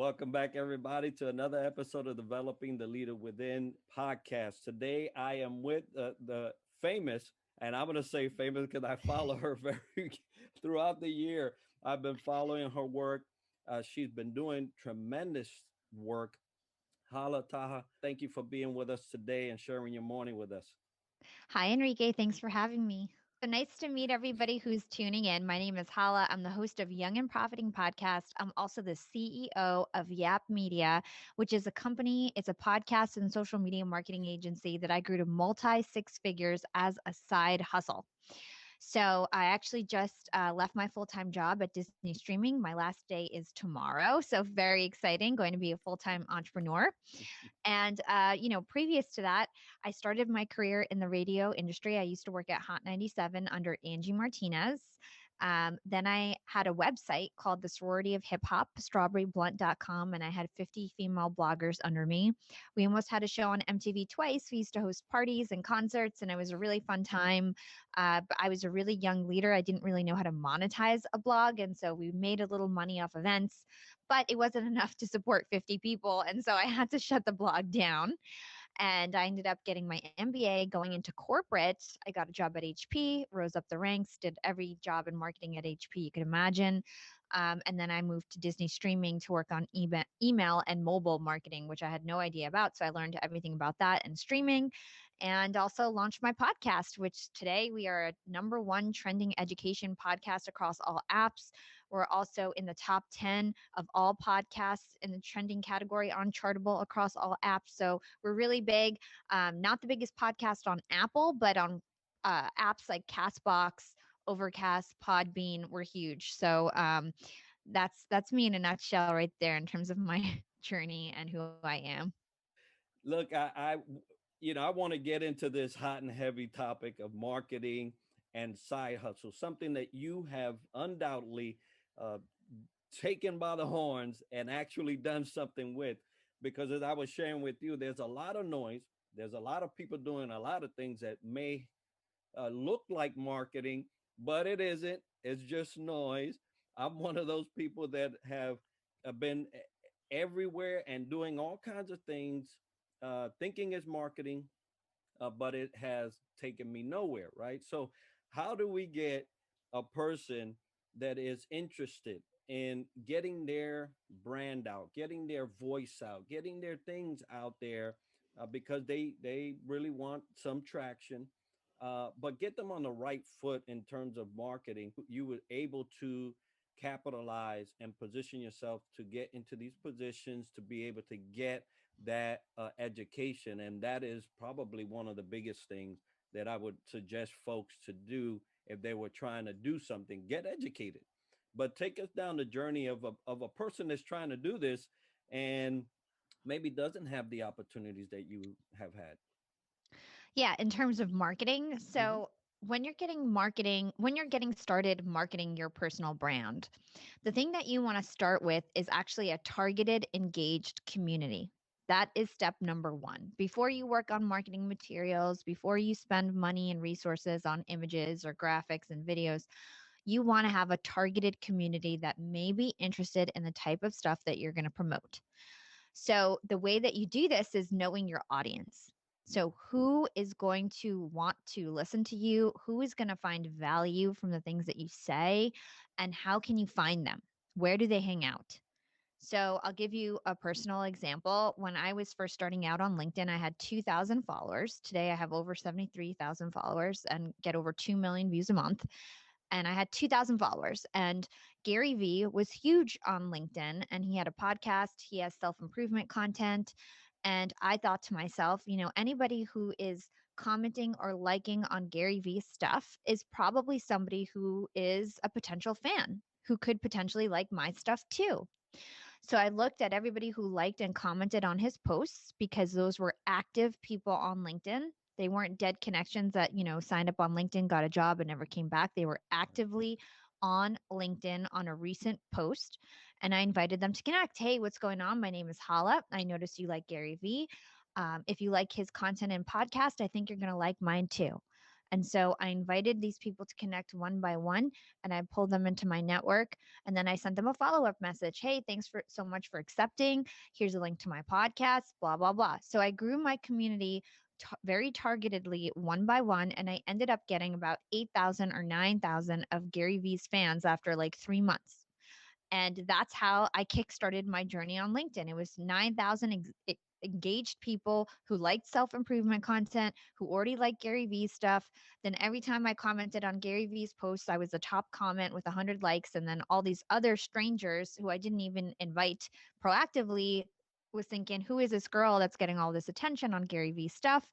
Welcome back, everybody, to another episode of Developing the Leader Within podcast. Today, I am with the famous, and I'm going to say famous because I follow her very throughout the year. I've been following her work. She's been doing tremendous work. Hala Taha, thank you for being with us today and sharing your morning with us. Hi, Enrique. Thanks for having me. So nice to meet everybody who's tuning in. My name is Hala. I'm the host of Young and Profiting Podcast. I'm also the CEO of YAP Media, which is a company, it's a podcast and social media marketing agency that I grew to multi six figures as a side hustle. So I actually just left my full-time job at Disney Streaming. My last day is tomorrow. So very exciting, going to be a full-time entrepreneur. And, previous to that, I started my career in the radio industry. I used to work at Hot 97 under Angie Martinez. Then I had a website called the Sorority of Hip Hop, strawberryblunt.com, and I had 50 female bloggers under me. We almost had a show on MTV twice. We used to host parties and concerts, and it was a really fun time. But I was a really young leader. I didn't really know how to monetize a blog. And so we made a little money off events, but it wasn't enough to support 50 people. And so I had to shut the blog down. And I ended up getting my MBA, going into corporate. I got a job at HP, rose up the ranks, did every job in marketing at HP you could imagine. And then I moved to Disney Streaming to work on email and mobile marketing, which I had no idea about. So I learned everything about that and streaming, and also launched my podcast, which today we are a #1 trending education podcast across all apps. We're also in the top 10 of all podcasts in the trending category on Chartable across all apps. So we're really big. Not the biggest podcast on Apple, but on apps like Castbox, Overcast, Podbean, we're huge. So that's me in a nutshell right there in terms of my journey and who I am. Look, I want to get into this hot and heavy topic of marketing and side hustle, something that you have undoubtedly uh, taken by the horns and actually done something with. Because as I was sharing with you, there's a lot of noise. There's a lot of people doing a lot of things that may look like marketing, but it isn't. It's just noise. I'm one of those people that have been everywhere and doing all kinds of things, thinking it's marketing, but it has taken me nowhere, right? So, how do we get a person that is interested in getting their brand out, getting their voice out, getting their things out there, because they really want some traction, but get them on the right foot in terms of marketing? You were able to capitalize and position yourself to get into these positions to be able to get that education. And that is probably one of the biggest things that I would suggest folks to do if they were trying to do something. Get educated, but take us down the journey of a person that's trying to do this and maybe doesn't have the opportunities that you have had. Yeah, in terms of marketing. Hmm. So when you're getting started marketing your personal brand, the thing that you want to start with is actually a targeted, engaged community. That is step #1. Before you work on marketing materials, before you spend money and resources on images or graphics and videos, you want to have a targeted community that may be interested in the type of stuff that you're going to promote. So the way that you do this is knowing your audience. So who is going to want to listen to you? Who is going to find value from the things that you say? And how can you find them? Where do they hang out? So I'll give you a personal example. When I was first starting out on LinkedIn, I had 2,000 followers. Today I have over 73,000 followers and get over 2 million views a month, and I had 2,000 followers. And Gary Vee was huge on LinkedIn, and he had a podcast. He has self-improvement content. And I thought to myself, anybody who is commenting or liking on Gary Vee's stuff is probably somebody who is a potential fan who could potentially like my stuff too. So I looked at everybody who liked and commented on his posts because those were active people on LinkedIn. They weren't dead connections that, signed up on LinkedIn, got a job, and never came back. They were actively on LinkedIn on a recent post. And I invited them to connect. Hey, what's going on? My name is Hala. I noticed you like Gary Vee. If you like his content and podcast, I think you're going to like mine too. And so I invited these people to connect one by one, and I pulled them into my network. And then I sent them a follow up message. Hey, thanks for so much for accepting. Here's a link to my podcast, blah, blah, blah. So I grew my community very targetedly one by one. And I ended up getting about 8,000 or 9,000 of Gary Vee's fans after like 3 months. And that's how I kickstarted my journey on LinkedIn. It was 9,000 engaged people who liked self improvement content, who already liked Gary Vee stuff. Then every time I commented on Gary Vee's posts, I was the top comment with 100 likes. And then all these other strangers who I didn't even invite proactively was thinking, who is this girl that's getting all this attention on Gary Vee stuff?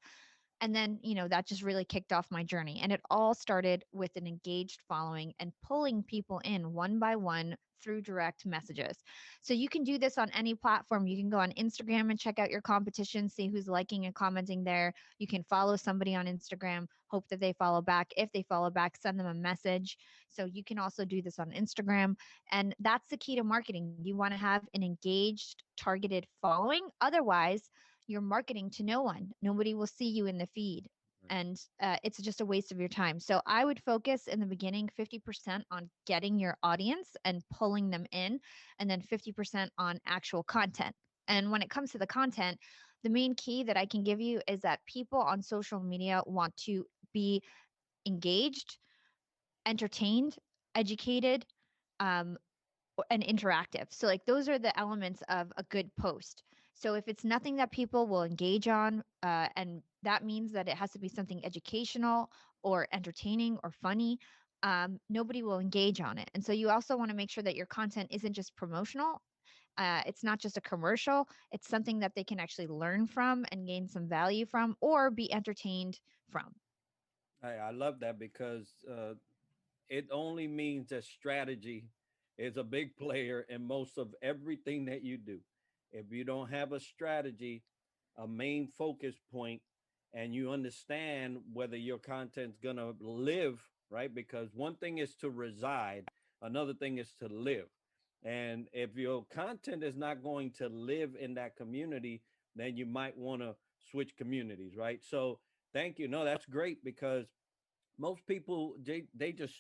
And then, that just really kicked off my journey. And it all started with an engaged following and pulling people in one by one through direct messages. So you can do this on any platform. You can go on Instagram and check out your competition, see who's liking and commenting there. You can follow somebody on Instagram, hope that they follow back. If they follow back, send them a message. So you can also do this on Instagram. And that's the key to marketing. You want to have an engaged, targeted following. Otherwise, you're marketing to no one. Nobody will see you in the feed. And it's just a waste of your time. So I would focus in the beginning 50% on getting your audience and pulling them in, and then 50% on actual content. And when it comes to the content, the main key that I can give you is that people on social media want to be engaged, entertained, educated, um, and interactive. So like those are the elements of a good post. So if it's nothing that people will engage on, and that means that it has to be something educational or entertaining or funny, nobody will engage on it. And so you also want to make sure that your content isn't just promotional. It's not just a commercial. It's something that they can actually learn from and gain some value from, or be entertained from. I love that because it only means that strategy is a big player in most of everything that you do. If you don't have a strategy, a main focus point, and you understand whether your content's gonna live, right? Because one thing is to reside, another thing is to live. And if your content is not going to live in that community, then you might want to switch communities, right? So thank you. No, that's great because most people they just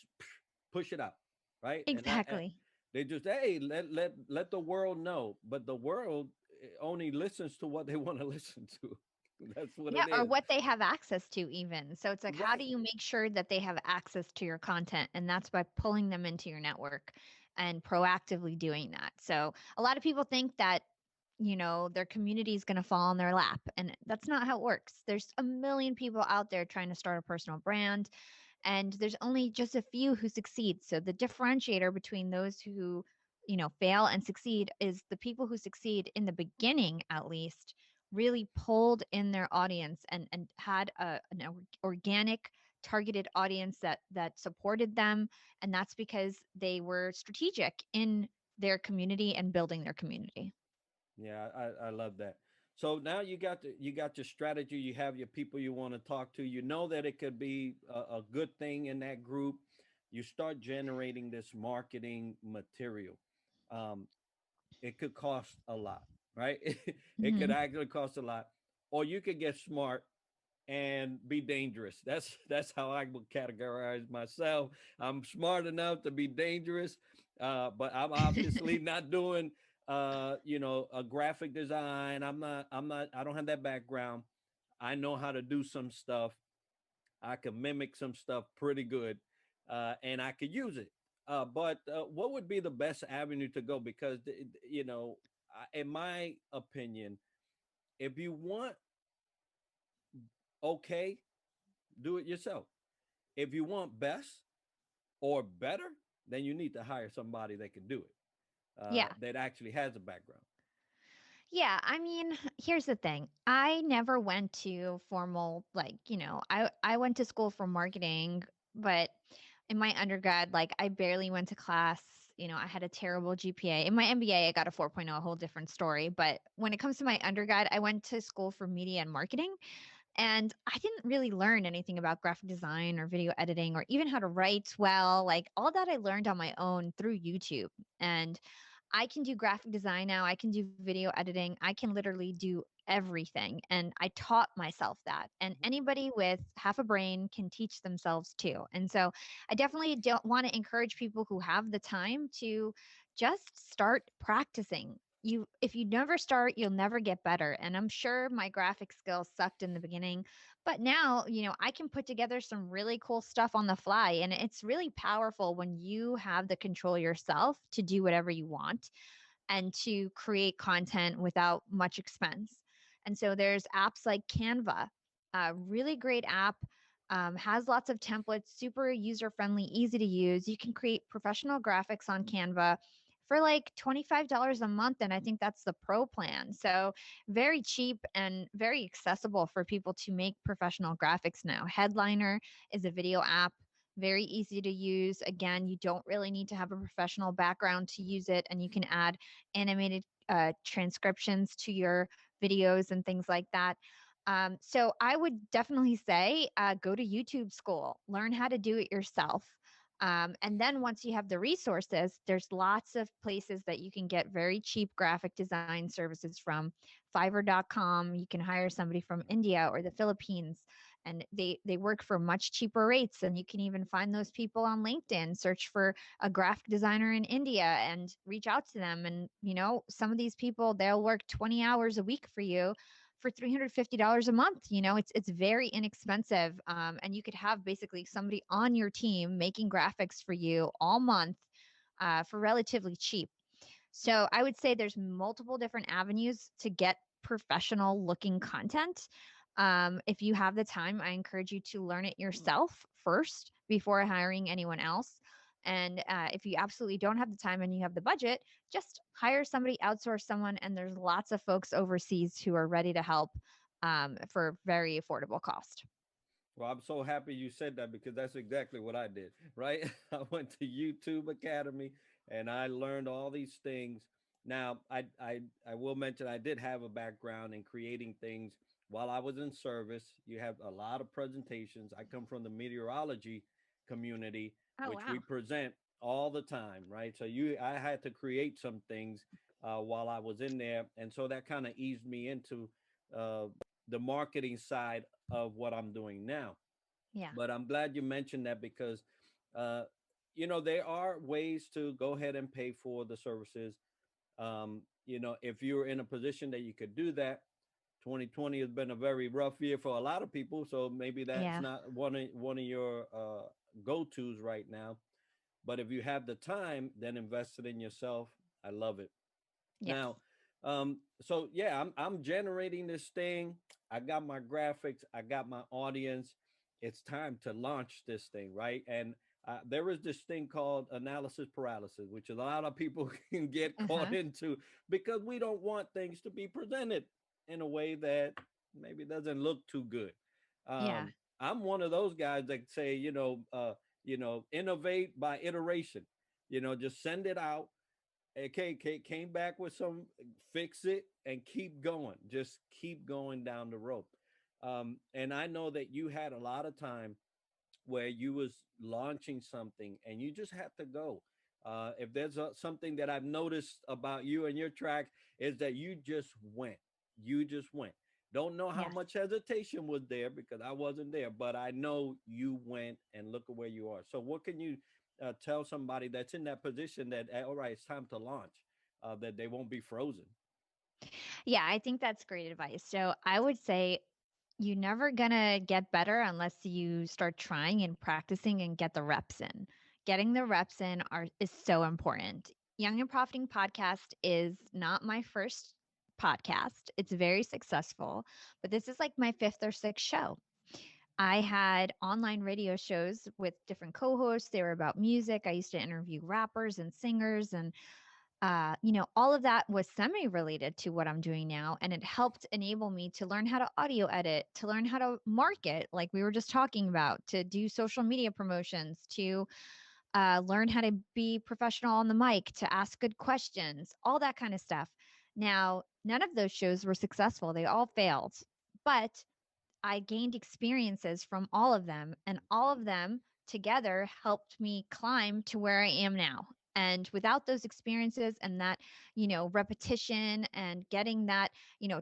push it out, right? And Exactly. they just, hey, let the world know, but the world only listens to what they want to listen to. That's what Yeah, it or is, what they have access to even. So it's like, how do right? you make sure that they have access to your content? And that's by pulling them into your network and proactively doing that. So a lot of people think that, their community is going to fall on their lap. And that's not how it works. There's a million people out there trying to start a personal brand, and there's only just a few who succeed. So the differentiator between those who, fail and succeed is the people who succeed in the beginning, at least, really pulled in their audience and had organic targeted audience that supported them, and that's because they were strategic in their community and building their community. Yeah, I love that. So now you got your strategy. You have your people you want to talk to. You know that it could be a good thing in that group. You start generating this marketing material. Um, it could cost a lot, right? It could Hmm. actually cost a lot, or you could get smart and be dangerous. That's how I would categorize myself. I'm smart enough to be dangerous, but I'm obviously not doing a graphic design. I'm not I don't have that background. I know how to do some stuff. I can mimic some stuff pretty good, and I could use it. But what would be the best avenue to go? Because in my opinion, if you want okay, do it yourself. If you want best or better, then you need to hire somebody that can do it, Yeah. that actually has a background. Yeah, I mean, here's the thing. I never went to formal, like, I went to school for marketing, but in my undergrad, like I barely went to class. I had a terrible GPA. In my MBA, I got a 4.0, a whole different story. But when it comes to my undergrad, I went to school for media and marketing. And I didn't really learn anything about graphic design or video editing or even how to write well. Like all that I learned on my own through YouTube. And I can do graphic design now. I can do video editing. I can literally do everything. And I taught myself that. And Mhm. anybody with half a brain can teach themselves too. And so I definitely don't want to encourage people who have the time to just start practicing. If you never start, you'll never get better. And I'm sure my graphic skills sucked in the beginning, but now, I can put together some really cool stuff on the fly. And it's really powerful when you have the control yourself to do whatever you want and to create content without much expense. And so there's apps like Canva, a really great app. Has lots of templates, super user friendly, easy to use. You can create professional graphics on Canva for like $25 a month. And I think that's the pro plan. So very cheap and very accessible for people to make professional graphics now. Headliner is a video app, very easy to use. Again, you don't really need to have a professional background to use it, and you can add animated transcriptions to your videos and things like that. So I would definitely say go to YouTube school, learn how to do it yourself. And then once you have the resources, there's lots of places that you can get very cheap graphic design services from. Fiverr.com, you can hire somebody from India or the Philippines, and they work for much cheaper rates. And you can even find those people on LinkedIn, search for a graphic designer in India and reach out to them. And some of these people, they'll work 20 hours a week for you for $350 a month. It's very inexpensive. And you could have basically somebody on your team making graphics for you all month for relatively cheap. So I would say there's multiple different avenues to get professional looking content. If you have the time, I encourage you to learn it yourself first before hiring anyone else. And if you absolutely don't have the time and you have the budget, just hire somebody, outsource someone. And there's lots of folks overseas who are ready to help for very affordable cost. Well, I'm so happy you said that because that's exactly what I did, right? I went to YouTube Academy and I learned all these things. Now, I will mention I did have a background in creating things while I was in service. You have a lot of presentations. I come from the meteorology community, Oh, which we wow. present all the time, right? So I had to create some things while I was in there, and so that kind of eased me into uh, the marketing side of what I'm doing now. Yeah. But I'm glad you mentioned that because, uh, there are ways to go ahead and pay for the services. If you're in a position that you could do that, 2020 has been a very rough year for a lot of people. So maybe that's Yeah. not one of your go tos right now. But if you have the time, then invest it in yourself. I love it. Yes. Now, so yeah, I'm generating this thing. I got my graphics, I got my audience. It's time to launch this thing, right? And there is this thing called analysis paralysis, which a lot of people can get Uh caught huh. into because we don't want things to be presented in a way that maybe doesn't look too good. Yeah. I'm one of those guys that say, innovate by iteration. Just send it out. Okay, came back with some fix it and keep going. Just keep going down the road. And I know that you had a lot of time where you was launching something and you just had to go. If there's something that I've noticed about you and your track is that you just went. You just went. Don't know how Yes. much hesitation was there because I wasn't there, but I know you went and look at where you are. So, what can you tell somebody that's in that position that, all right, it's time to launch, that they won't be frozen? Yeah, I think that's great advice. So I would say you're never gonna get better unless you start trying and practicing and get the reps in. Getting the reps in is so important. Young and Profiting podcast is not my first podcast. It's very successful, but this is like my fifth or sixth show. I had online radio shows with different co-hosts. They were about music. I used to interview rappers and singers, and all of that was semi related to what I'm doing now. And it helped enable me to learn how to audio edit, to learn how to market, like we were just talking about, to do social media promotions, to learn how to be professional on the mic, to ask good questions, all that kind of stuff. Now, none of those shows were successful, they all failed. But I gained experiences from all of them, and all of them together helped me climb to where I am now. And without those experiences and that, repetition and getting that,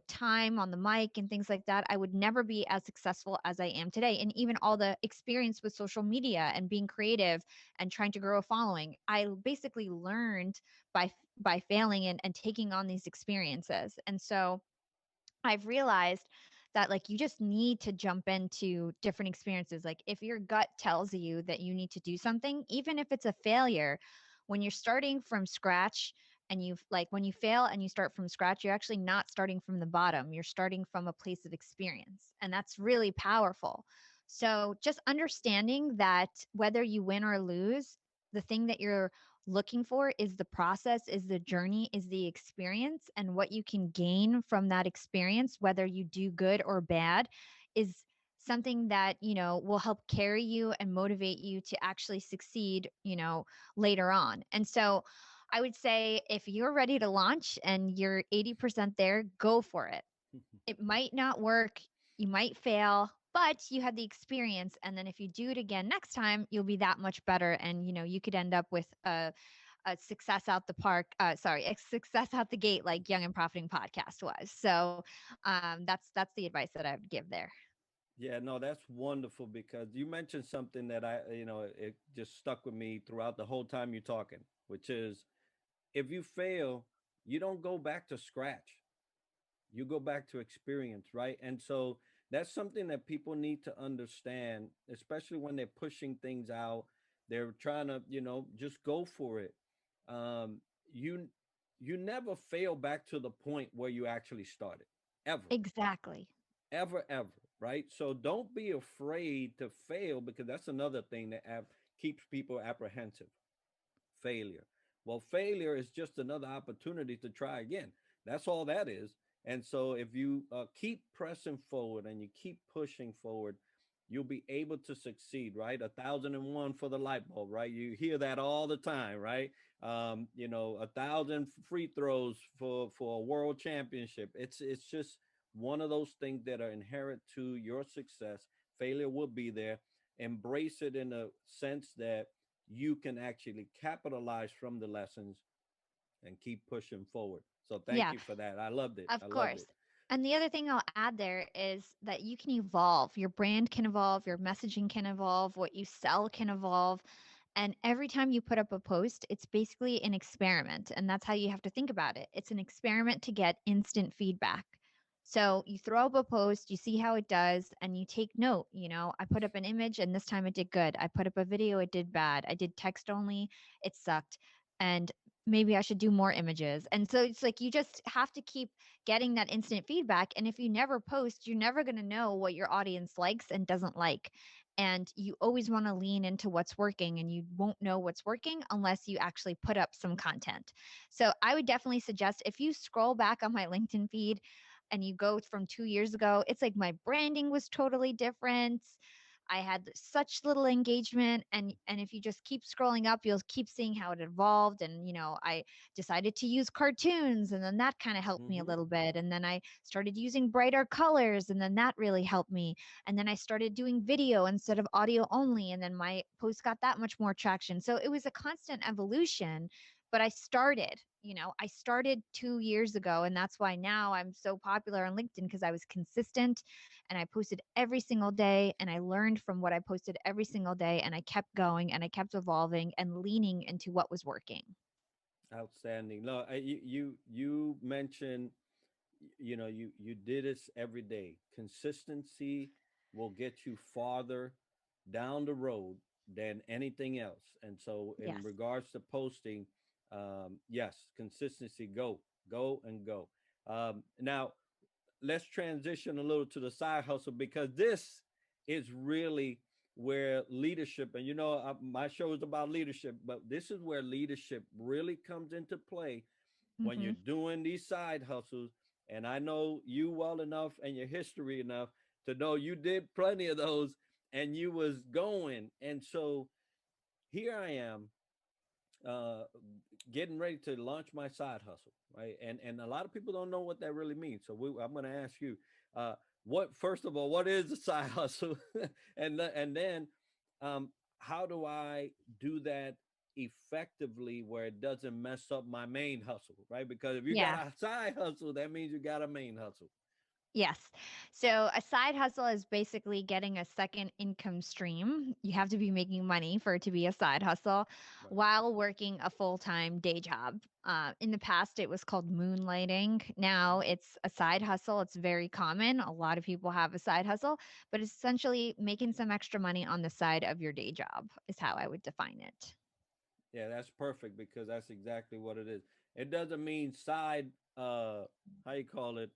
time on the mic and things like that, I would never be as successful as I am today. And even all the experience with social media and being creative and trying to grow a following, I basically learned by failing and taking on these experiences. And so I've realized that like you just need to jump into different experiences. Like if your gut tells you that you need to do something, even if it's a failure, when you're starting from scratch and you like when you fail and you start from scratch, you're actually not starting from the bottom. You're starting from a place of experience. And that's really powerful. So just understanding that whether you win or lose, the thing that you're looking for is the process, is the journey, is the experience, and what you can gain from that experience, whether you do good or bad, is something that, will help carry you and motivate you to actually succeed, later on. And so I would say if you're ready to launch and you're 80% there, go for it. It might not work, you might fail, but you had the experience. And then if you do it again next time, you'll be that much better. And, you could end up with a success out the park. Sorry, a success out the gate, like Young and Profiting podcast was. So that's the advice that I would give there. Yeah, no, that's wonderful because you mentioned something that it just stuck with me throughout the whole time you're talking, which is if you fail, you don't go back to scratch. You go back to experience, right? And so that's something that people need to understand, especially when they're pushing things out. They're trying to, just go for it. Um, you you never fail back to the point where you actually started, ever, Exactly. ever, right? So don't be afraid to fail because that's another thing that keeps people apprehensive. Failure. Well, failure is just another opportunity to try again. That's all that is. And so if you keep pressing forward and you keep pushing forward, you'll be able to succeed, right? 1,001 for the light bulb, right? You hear that all the time, right? 1,000 free throws for a world championship. It's just one of those things that are inherent to your success. Failure will be there. Embrace it in a sense that you can actually capitalize from the lessons and keep pushing forward. So thank Yeah. you for that. I loved it. I Of loved course. it. And the other thing I'll add there is that you can evolve. Your brand can evolve, your messaging can evolve, what you sell can evolve. And every time you put up a post, it's basically an experiment. And that's how you have to think about it. It's an experiment to get instant feedback. So you throw up a post, you see how it does, and you take note. I put up an image and this time it did good. I put up a video, it did bad. I did text only, it sucked. And maybe I should do more images. And so it's like you just have to keep getting that instant feedback. And if you never post, you're never going to know what your audience likes and doesn't like. And you always want to lean into what's working, and you won't know what's working unless you actually put up some content. So I would definitely suggest if you scroll back on my LinkedIn feed and you go from 2 years ago, it's like my branding was totally different. I had such little engagement, and if you just keep scrolling up, you'll keep seeing how it evolved. And I decided to use cartoons, and then that kind of helped me a Hmm. little bit. And then I started using brighter colors, and then that really helped me. And then I started doing video instead of audio only, and then my post got that much more traction. So it was a constant evolution, but I started 2 years ago, and that's why now I'm so popular on LinkedIn because I was consistent and I posted every single day and I learned from what I posted every single day, and I kept going and I kept evolving and leaning into what was working. Outstanding. No, you mentioned, you did this every day. Consistency will get you farther down the road than anything else. And so, in Yes. regards to posting, yes, consistency. Go and go. Now, let's transition a little to the side hustle because this is really where leadership, and my show is about leadership, but this is where leadership really comes into play when you're Hmm. doing these side hustles. And I know you well enough and your history enough to know you did plenty of those and you was going. And so here I am, uh, getting ready to launch my side hustle, right? And a lot of people don't know what that really means. So I'm going to ask you, uh, what first of all, what is a side hustle, and then, how do I do that effectively where it doesn't mess up my main hustle, right? Because if you got Yeah. a side hustle, that means you got a main hustle. Yes. So a side hustle is basically getting a second income stream. You have to be making money for it to be a side hustle Right. while working a full time day job. In the past, it was called moonlighting. Now Mhm. it's a side hustle. It's very common. A lot of people have a side hustle, but it's essentially making some extra money on the side of your day job, is how I would define it. Yeah, that's perfect because that's exactly what it is. It doesn't mean side how you call it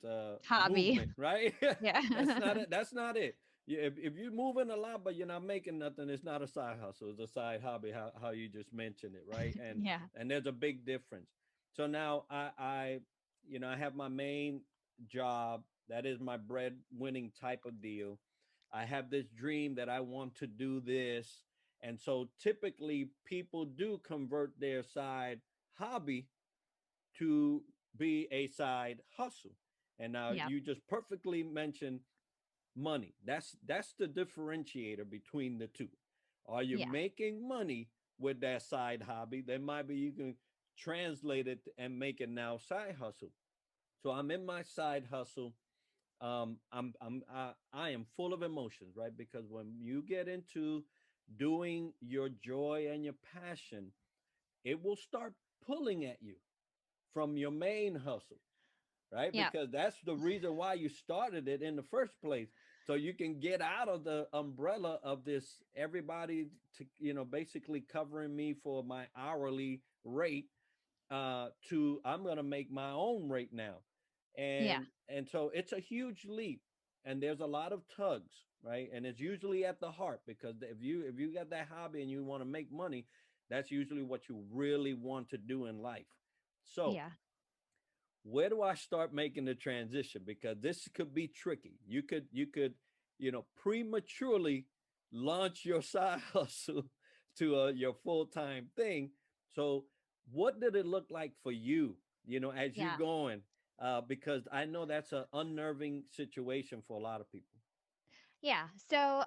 Hobby. movement, right? Yeah. That's not it. That's not it. If you're moving a lot but you're not making nothing, it's not a side hustle. It's a side hobby. How you just mentioned it, right? Yeah. And there's a big difference. So now I have my main job. That is my bread winning type of deal. I have this dream that I want to do this. And so typically people do convert their side hobby to be a side hustle. And now Yep. you just perfectly mentioned money. That's the differentiator between the two. Are you Yeah. making money with that side hobby? Then maybe you can translate it and make it now side hustle. So I'm in my side hustle. I am full of emotions, right? Because when you get into doing your joy and your passion, it will start pulling at you from your main hustle, right? Yep. Because that's the reason why you started it in the first place. So you can get out of the umbrella of this everybody to, basically covering me for my hourly rate to I'm going to make my own rate now. Yeah. And so it's a huge leap and there's a lot of tugs, right? And it's usually at the heart because if you got that hobby and you want to make money, that's usually what you really want to do in life. So Yeah. where do I start making the transition? Because this could be tricky. You could prematurely launch your side hustle to your full-time thing. So what did it look like for you, as you Yeah. going? Because I know that's an unnerving situation for a lot of people. Yeah. So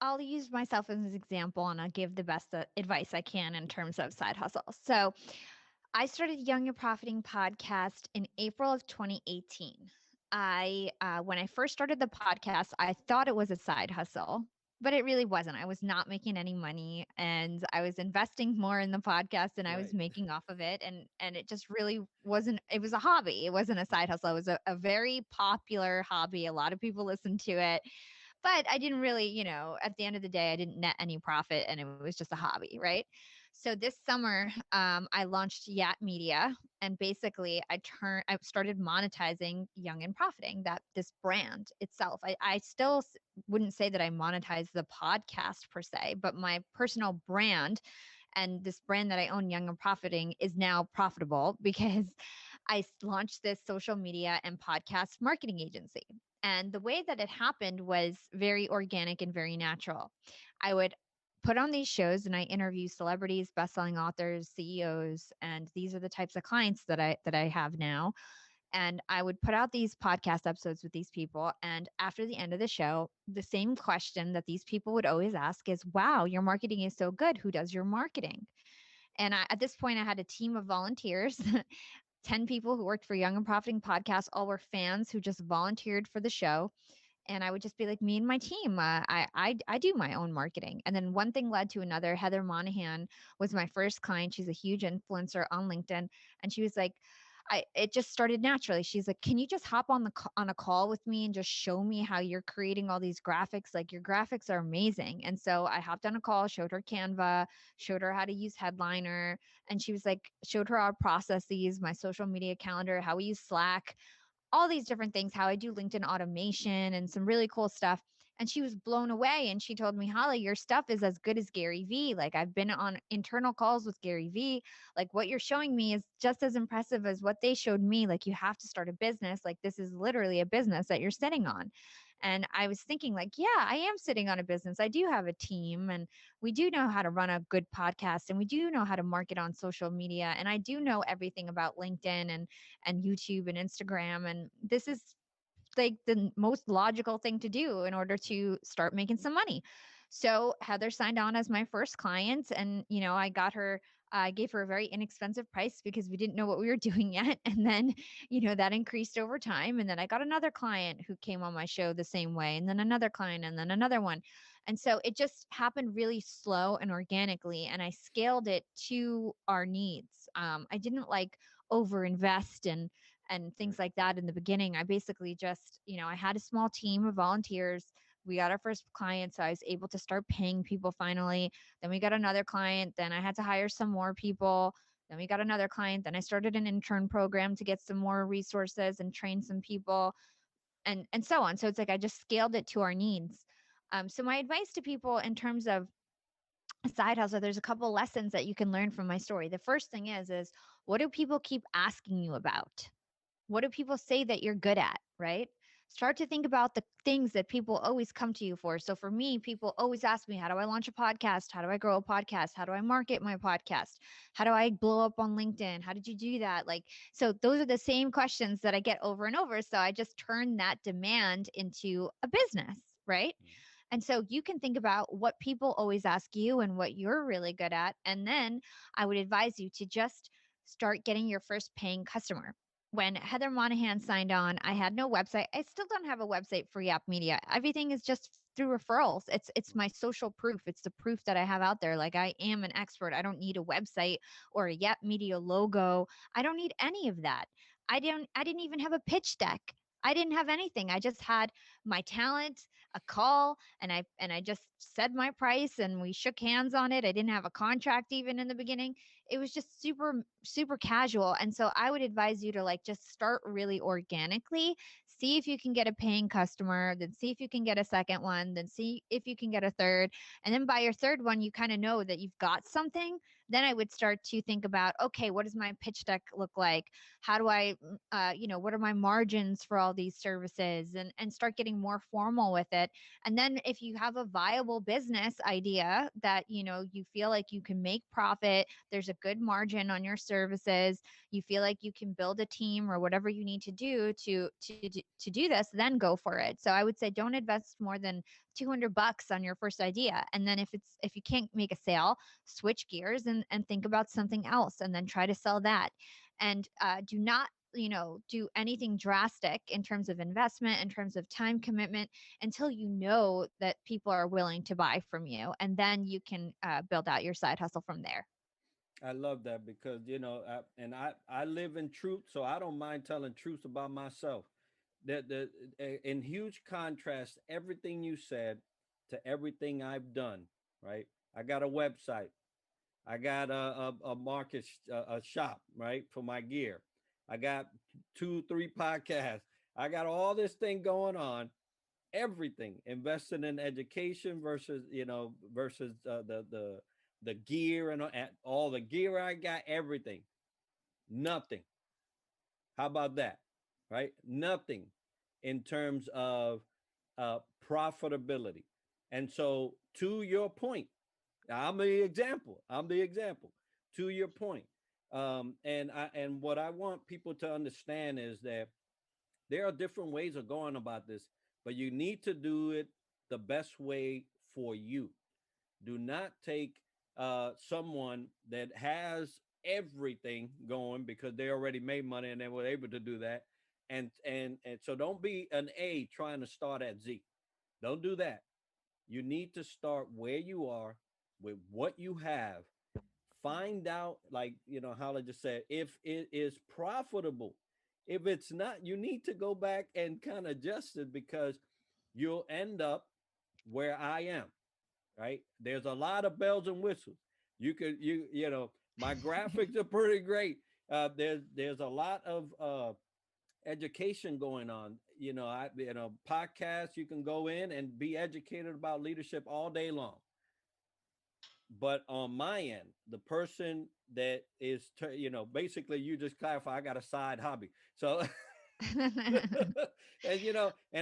I'll use myself as an example and I'll give the best advice I can in terms of side hustles. So I started Young and Profiting podcast in April of 2018. When I first started the podcast, I thought it was a side hustle, but it really wasn't. I was not making any money and I was investing more in the podcast than I was Right. making off of it. And it just really wasn't, it was a hobby. It wasn't a side hustle. It was a very popular hobby. A lot of people listened to it, but I didn't really, at the end of the day, I didn't net any profit and it was just a hobby, right? So this summer, I launched YAP Media, and basically, I started monetizing Young and Profiting, that this brand itself. I still wouldn't say that I monetize the podcast per se, but my personal brand and this brand that I own, Young and Profiting, is now profitable because launched this social media and podcast marketing agency. And the way that it happened was very organic and very natural. I would put on these shows and I interview celebrities, best-selling authors, CEOs, and these are the types of clients that I have now. And I would put out these podcast episodes with these people. And after the end of the show, the same question that these people would always ask is, wow, your marketing is so good. Who does your marketing? And at this point, I had a team of volunteers, 10 people who worked for Young and Profiting Podcast, all were fans who just volunteered for the show. And I would just be like, me and my team, I do my own marketing. And then one thing led to another. Heather Monahan was my first client. She's a huge influencer on LinkedIn. And she was like, it just started naturally. She's like, can you just hop on on a call with me and just show me how you're creating all these graphics? Like your graphics are amazing. And so I hopped on a call, showed her Canva, showed her how to use Headliner. And she was like, showed her our processes, my social media calendar, how we use Slack, all these different things, how I do LinkedIn automation and some really cool stuff. And she was blown away. And she told me, Holly, your stuff is as good as Gary Vee. Like I've been on internal calls with Gary Vee. Like what you're showing me is just as impressive as what they showed me. Like you have to start a business. Like this is literally a business that you're sitting on. And I was thinking, like, yeah, I am sitting on a business. I do have a team and we do know how to run a good podcast and we do know how to market on social media. And I do know everything about LinkedIn and YouTube and Instagram. And this is like the most logical thing to do in order to start making some money. So Heather signed on as my first client and I got her I gave her a very inexpensive price because we didn't know what we were doing yet. And then, that increased over time. And then I got another client who came on my show the same way, and then another client, and then another one. And so it just happened really slow and organically. And I scaled it to our needs. I didn't like overinvest and Right. things like that in the beginning. I basically just, I had a small team of volunteers. We got our first client, so I was able to start paying people finally. Then we got another client. Then I had to hire some more people. Then we got another client. Then I started an intern program to get some more resources and train some people, and so on. So it's like I just scaled it to our needs. So my advice to people in terms of a side hustle, there's a couple lessons that you can learn from my story. The first thing is what do people keep asking you about? What do people say that you're good at, right? Start to think about the things that people always come to you for. So for me, people always ask me, how do I launch a podcast? How do I grow a podcast? How do I market my podcast? How do I blow up on LinkedIn? How did you do that? Like, so those are the same questions that I get over and over. So I just turn that demand into a business, right? Mhm. And so you can think about what people always ask you and what you're really good at. And then I would advise you to just start getting your first paying customer. When Heather Monahan signed on, I had no website. I still don't have a website for YAP Media. Everything is just through referrals. It's my social proof. It's the proof that I have out there. Like I am an expert. I don't need a website or a YAP Media logo. I don't need any of that. I didn't even have a pitch deck. I didn't have anything. I just had my talent, a call, and I just said my price and we shook hands on it. I didn't have a contract even in the beginning. It was just super casual. And so I would advise you to like just start really organically, see if you can get a paying customer, then see if you can get a second one, then see if you can get a third. And then by your third one, you kind of know that you've got something. Then I would start to think about, okay, what does my pitch deck look like? How do I, what are my margins for all these services, and start getting more formal with it. And then if you have a viable business idea that, you feel like you can make profit, there's a good margin on your services, you feel like you can build a team or whatever you need to do to do this, then go for it. So I would say don't invest more than $200 on your first idea. And then if you can't make a sale, switch gears and think about something else and then try to sell that. And do not do anything drastic in terms of investment, in terms of time commitment, until you know that people are willing to buy from you. And then you can build out your side hustle from there. I love that because I live in truth, so I don't mind telling truth about myself. In huge contrast, everything you said to everything I've done. Right, I got a website. I got a market a shop, right, for my gear. I got two, three podcasts. I got all this thing going on. Everything invested in education versus the gear and all the gear I got. Everything, nothing. How about that? Right, nothing in terms of profitability. And so, to your point, I'm the example. I'm the example. To your point, and what I want people to understand is that there are different ways of going about this, but you need to do it the best way for you. Do not take someone that has everything going because they already made money and they were able to do that, and so don't be an A trying to start at Z. Don't do that. You need to start where you are with what you have. Find out, like, Hala just said, if it is profitable. If it's not, you need to go back and kind of adjust it because you'll end up where I am, right? There's a lot of bells and whistles. My graphics are pretty great. There's a lot of education going on. Podcasts, you can go in and be educated about leadership all day long. But on my end, the person that is, basically you just clarify, I got a side hobby. So, and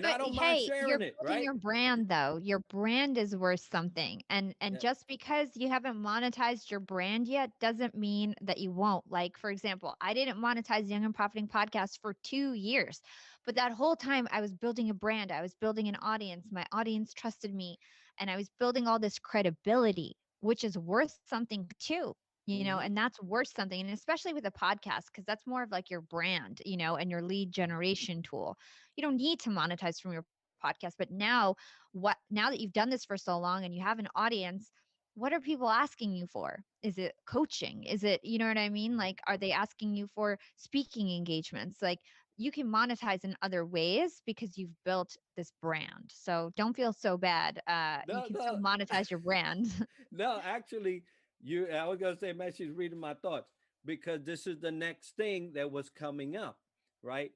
I But don't mind hey, you're sharing it, building right? your brand though. Your brand is worth something. And Yeah. just because you haven't monetized your brand yet doesn't mean that you won't. Like for example, I didn't monetize Young and Profiting podcast for 2 years. But that whole time I was building a brand. I was building an audience. My audience trusted me and I was building all this credibility, which is worth something too. Hmm. and that's worth something. And especially with a podcast, because that's more of like your brand, and your lead generation tool. You don't need to monetize from your podcast, but now that you've done this for so long and you have an audience, what are people asking you for? Is it coaching? Is it, you know what I mean? Like, are they asking you for speaking engagements? Like, you can monetize in other ways because you've built this brand. So don't feel so bad. You No, can still no, monetize your brand. no. Actually, I was gonna say, man, she's reading my thoughts because this is the next thing that was coming up, right?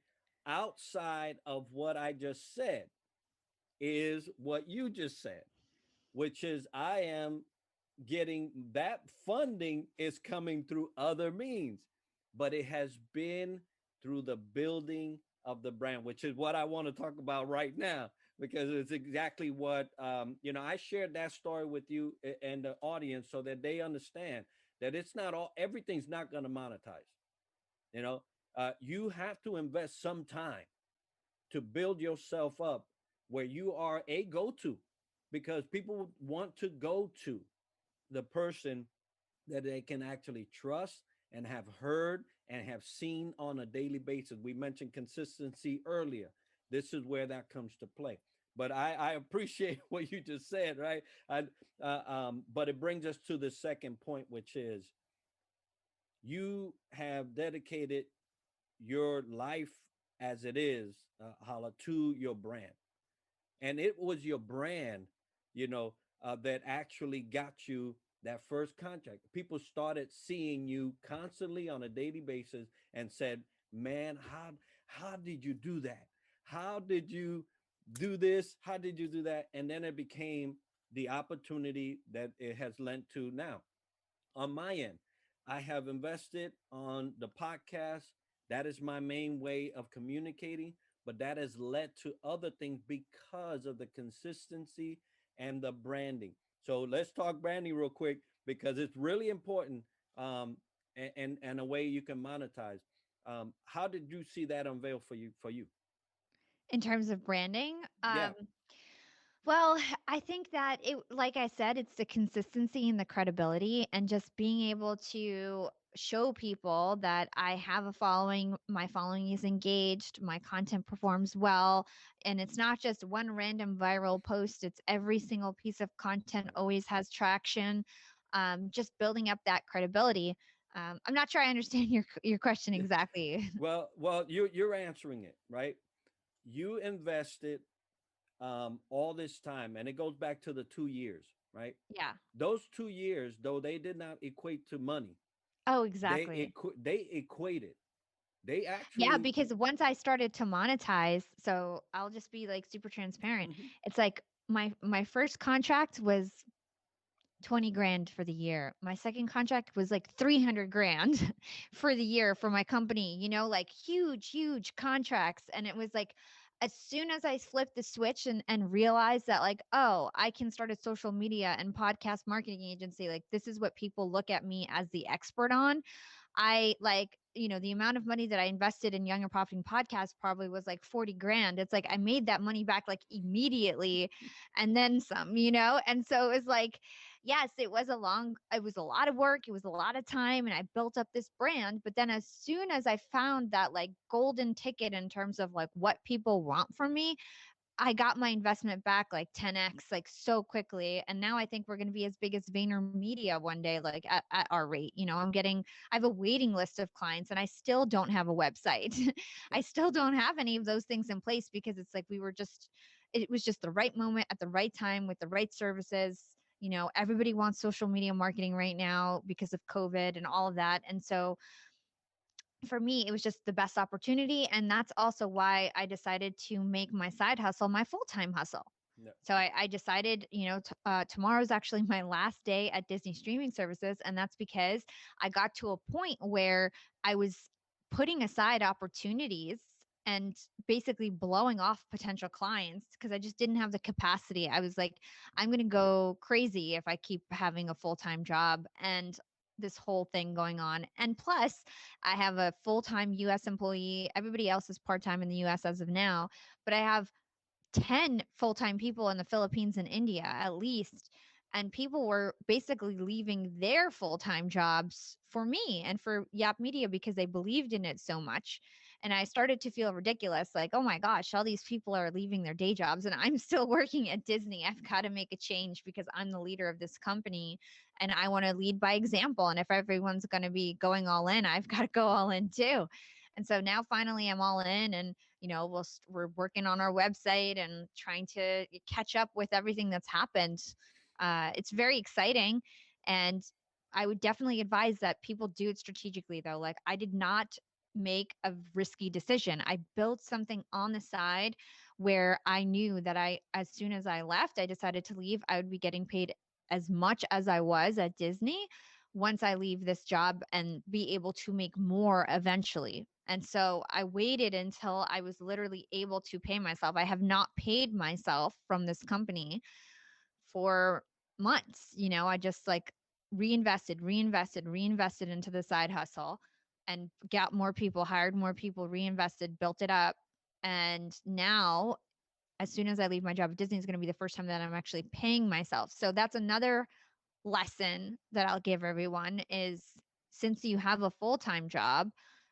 Outside of what I just said is what you just said, which is I am getting that funding is coming through other means, but it has been through the building of the brand, which is what I want to talk about right now, because it's exactly what, I shared that story with you and the audience so that they understand that it's not all, everything's not going to monetize. You know, you have to invest some time to build yourself up where you are a go to, because people want to go to the person that they can actually trust and have heard and have seen on a daily basis. We mentioned consistency earlier. This is where that comes to play. But I appreciate what you just said, right? But it brings us to the second point, which is you have dedicated your life as it is, Hala, to your brand. And it was your brand, that actually got you that first contract. People started seeing you constantly on a daily basis and said, man, how did you do that? How did you do this? How did you do that? And then it became the opportunity that it has lent to now. On my end, I have invested on the podcast. That is my main way of communicating, but that has led to other things because of the consistency and the branding. So let's talk branding real quick because it's really important, and a way you can monetize. How did you see that unveil for you? In terms of branding, Yeah. well, I think that like I said, it's the consistency and the credibility and just being able to show people that I have a following, my following is engaged, my content performs well, and it's not just one random viral post, it's every single piece of content always has traction. Just building up that credibility. I'm not sure I understand your question exactly. Well, you're answering it right. You invested all this time, and it goes back to the 2 years, right? Yeah. Those 2 years, though they did not equate to money, Oh, exactly. they equated. They Yeah, actually. because once I started to monetize, so I'll just be like super transparent. Mhm. It's like my first contract was 20 grand for the year. My second contract was like 300 grand for the year for my company, like huge contracts. And it was like, as soon as I flipped the switch and realized that, like, oh, I can start a social media and podcast marketing agency, like, this is what people look at me as the expert on. I like, the amount of money that I invested in Young and Profiting podcast probably was like 40 grand. It's like I made that money back like immediately and then some, And so it was like, yes, it was a lot of work. It was a lot of time and I built up this brand. But then as soon as I found that like golden ticket in terms of like what people want from me, I got my investment back like 10x, like so quickly. And now I think we're going to be as big as Media one day, like at our rate. I have a waiting list of clients and I still don't have a website. I Yeah. still don't have any of those things in place because it's like it was just the right moment at the right time with the right services. Everybody wants social media marketing right now because of COVID and all of that. And so for me, it was just the best opportunity. And that's also why I decided to make my side hustle my full time hustle. No. So I decided, tomorrow's actually my last day at Disney streaming services. And that's because I got to a point where I was putting aside opportunities and basically blowing off potential clients because I just didn't have the capacity. I was like, I'm going to go crazy if I keep having a full time job and this whole thing going on. And plus, I have a full time US employee. Everybody else is part time in the US as of now, but I have 10 full time people in the Philippines and India at least. And people were basically leaving their full-time jobs for me and for YAP Media because they believed in it so much. And I started to feel ridiculous, like, oh my gosh, all these people are leaving their day jobs and I'm still working at Disney. I've got to make a change because I'm the leader of this company and I want to lead by example. And if everyone's going to be going all in, I've got to go all in too. And so now finally I'm all in, and we're working on our website and trying to catch up with everything that's happened. It's very exciting. And I would definitely advise that people do it strategically, though. Like, I did not make a risky decision. I built something on the side where I knew that as soon as I left, I decided to leave, I would be getting paid as much as I was at Disney once I leave this job and be able to make more eventually. And so I waited until I was literally able to pay myself. I have not paid myself from this company for months. I just like reinvested into the side hustle and got more people, hired more people, reinvested, built it up. And now, as soon as I leave my job at Disney, is going to be the first time that I'm actually paying myself. So that's another lesson that I'll give everyone is, since you have a full-time job,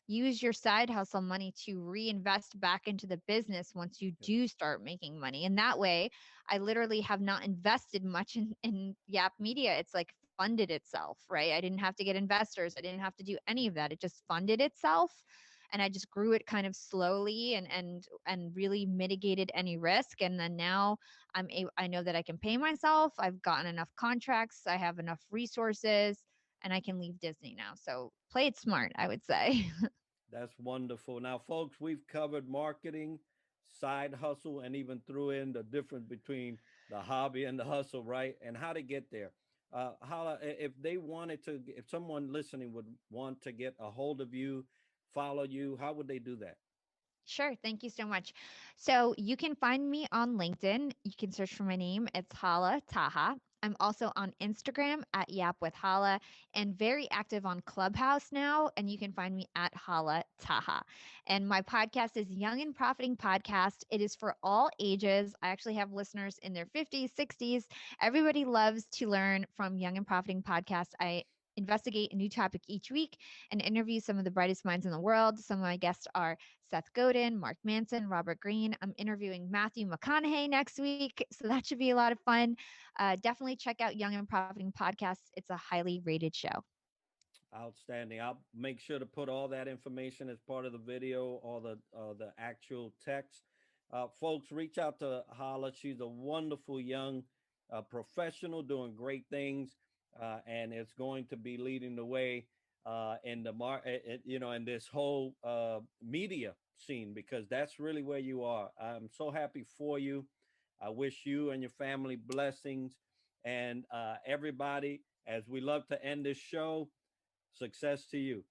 use your side hustle money to reinvest back into the business once you do start making money. And that way, I literally have not invested much in YAP Media. It's like funded itself, right? I didn't have to get investors. I didn't have to do any of that. It just funded itself. And I just grew it kind of slowly and really mitigated any risk. And then now I know that I can pay myself. I've gotten enough contracts. I have enough resources, and I can leave Disney now. So play it smart, I would say. That's wonderful. Now, folks, we've covered marketing, side hustle, and even threw in the difference between the hobby and the hustle, right? And how to get there. Hala, if they wanted to, if someone listening would want to get a hold of you, follow you, how would they do that? Sure. Thank you so much. So you can find me on LinkedIn. You can search for my name. It's Hala Taha. I'm also on Instagram at Yap with Hala, and very active on Clubhouse now. And you can find me at Hala Taha. And my podcast is Young and Profiting Podcast. It is for all ages. I actually have listeners in their 50s, 60s. Everybody loves to learn from Young and Profiting Podcast. I investigate a new topic each week and interview some of the brightest minds in the world. Some of my guests are Seth Godin, Mark Manson, Robert Greene. I'm interviewing Matthew McConaughey next week, so that should be a lot of fun. Definitely check out Young and Profiting Podcast. It's a highly rated show. Outstanding. I'll make sure to put all that information as part of the video, all the actual text. Folks, reach out to Hala. She's a wonderful young professional doing great things, and it's going to be leading the way in the in this whole media scene, because that's really where you are. I'm so happy for you. I wish you and your family blessings, and everybody. As we love to end this show, success to you.